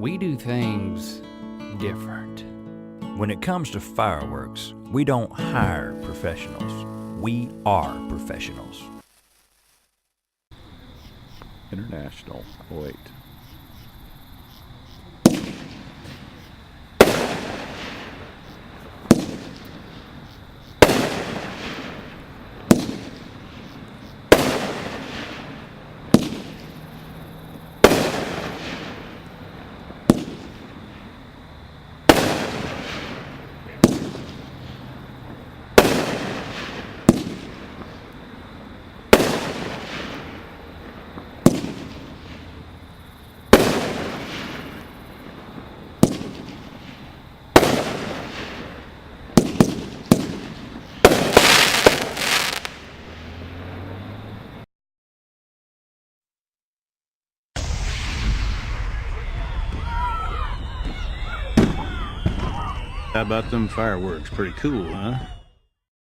We do things different. When it comes to fireworks, we don't hire professionals. We are professionals. International. Oh, wait. How about them fireworks? Pretty cool, huh?